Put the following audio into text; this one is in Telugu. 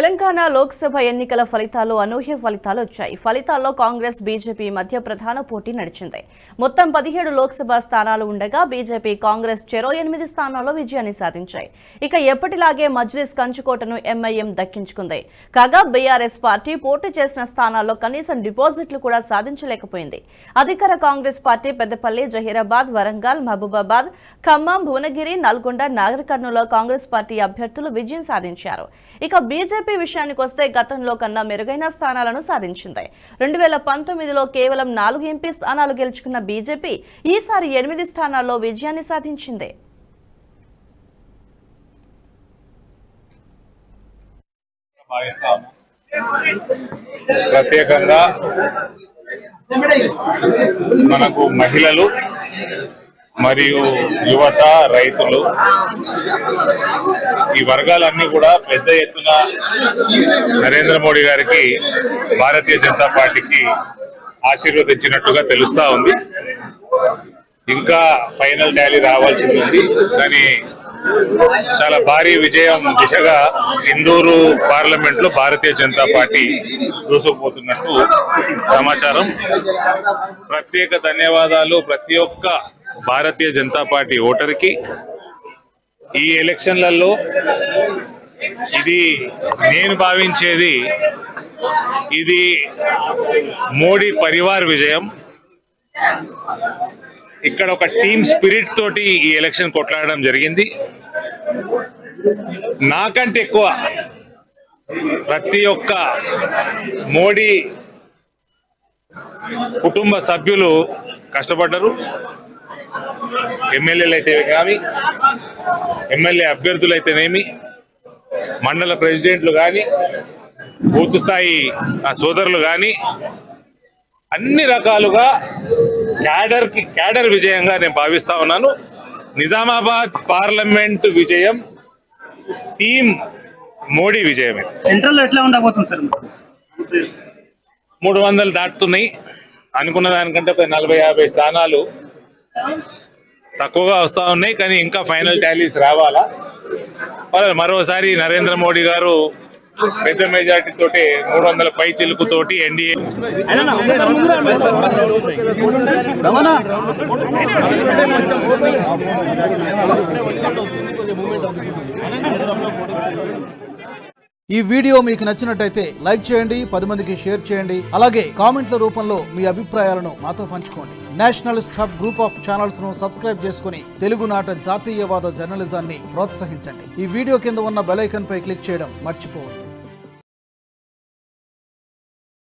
తెలంగాణ లోక్సభ ఎన్నికల ఫలితాల్లో అనూహ్య ఫలితాలు వచ్చాయి. ఫలితాల్లో కాంగ్రెస్ బీజేపీ మధ్య ప్రధాన పోటీ నడిచింది. మొత్తం 17 లోక్సభ స్థానాలు ఉండగా బీజేపీ కాంగ్రెస్ చెరో 8 స్థానాల్లో విజయాన్ని సాధించాయి. ఇక ఎప్పటిలాగే మజ్లిస్ కంచుకోటను ఎంఐఎం దక్కించుకుంది. కాగా బీఆర్ఎస్ పార్టీ పోటీ చేసిన స్థానాల్లో కనీసం డిపాజిట్లు కూడా సాధించలేకపోయింది. అధికార కాంగ్రెస్ పార్టీ పెద్దపల్లి, జహీరాబాద్, వరంగల్, మహబూబాబాద్, ఖమ్మం, భువనగిరి, నల్గొండ, నాగర్ కర్నూలులో కాంగ్రెస్ పార్టీ అభ్యర్థులు విజయం సాధించారు. ఇక బీజేపీ విషయానికి వస్తే గతంలో కన్నా మెరుగైన స్థానాలను సాధించింది. 2019లో కేవలం 4 ఎంపీ స్థానాలు గెలుచుకున్న బీజేపీ ఈసారి 8 స్థానాల్లో విజయాన్ని సాధించింది. ప్రత్యేకంగా మనకు మహిళలు మరియు యువత, రైతులు ఈ వర్గాలన్నీ కూడా పెద్ద ఎత్తున నరేంద్ర మోడీ గారికి, భారతీయ జనతా పార్టీకి ఆశీర్వదించినట్టుగా తెలుస్తా ఉంది. ఇంకా ఫైనల్ టాలీ రావాల్సి ఉంది, కానీ చాలా భారీ విజయం దిశగా ఇందూరు పార్లమెంట్ లో భారతీయ జనతా పార్టీ దూసుకుపోతున్నట్టు సమాచారం. ప్రత్యేక ధన్యవాదాలు ప్రతి ఒక్క భారతీయ జనతా పార్టీ ఓటర్కి. ఈ ఎలక్షన్లలో ఇది నేను భావించేది ఇది మోడీ పరివార్ విజయం. ఇక్కడ ఒక టీమ్ స్పిరిట్ తోటి ఈ ఎలక్షన్ కొట్లాడడం జరిగింది. నాకంటే ఎక్కువ ప్రతి ఒక్క మోడీ కుటుంబ సభ్యులు కష్టపడ్డారు. ఎమ్మెల్యేలు అయితే కానీ, ఎమ్మెల్యే అభ్యర్థులు అయితేనేమి, మండల ప్రెసిడెంట్లు కానీ, బూత్ స్థాయి సోదరులు కానీ, అన్ని రకాలుగా క్యాడర్ విజయంగా నేను భావిస్తా ఉన్నాను. నిజామాబాద్ పార్లమెంట్ విజయం టీం మోడీ విజయమే. సెంట్రల్ ఎట్లా ఉండబోతుంది సార్? 300 దాటుతున్నాయి. అనుకున్న దానికంటే 40-50 స్థానాలు తక్కువగా వస్తూ ఉన్నాయి, కానీ ఇంకా ఫైనల్ టాలీస్ రావాలా. మరోసారి నరేంద్ర మోడీ గారు పెద్ద మెజార్టీ తోటి 300 పై చిలుకుతోటి ఎన్డీఏ. ఈ వీడియో మీకు నచ్చినట్టయితే లైక్ చేయండి, 10 మందికి షేర్ చేయండి. అలాగే కామెంట్ల రూపంలో మీ అభిప్రాయాలను మాతో పంచుకోండి. Nationalist hub group of channels ను సబ్స్క్రైబ్ చేసుకుని తెలుగునాట జాతీయవాద జర్నలిజాన్ని ప్రోత్సహించండి. ఈ వీడియో కింద ఉన్న బెల్ ఐకాన్ పై క్లిక్ చేయడం మర్చిపోవద్దు.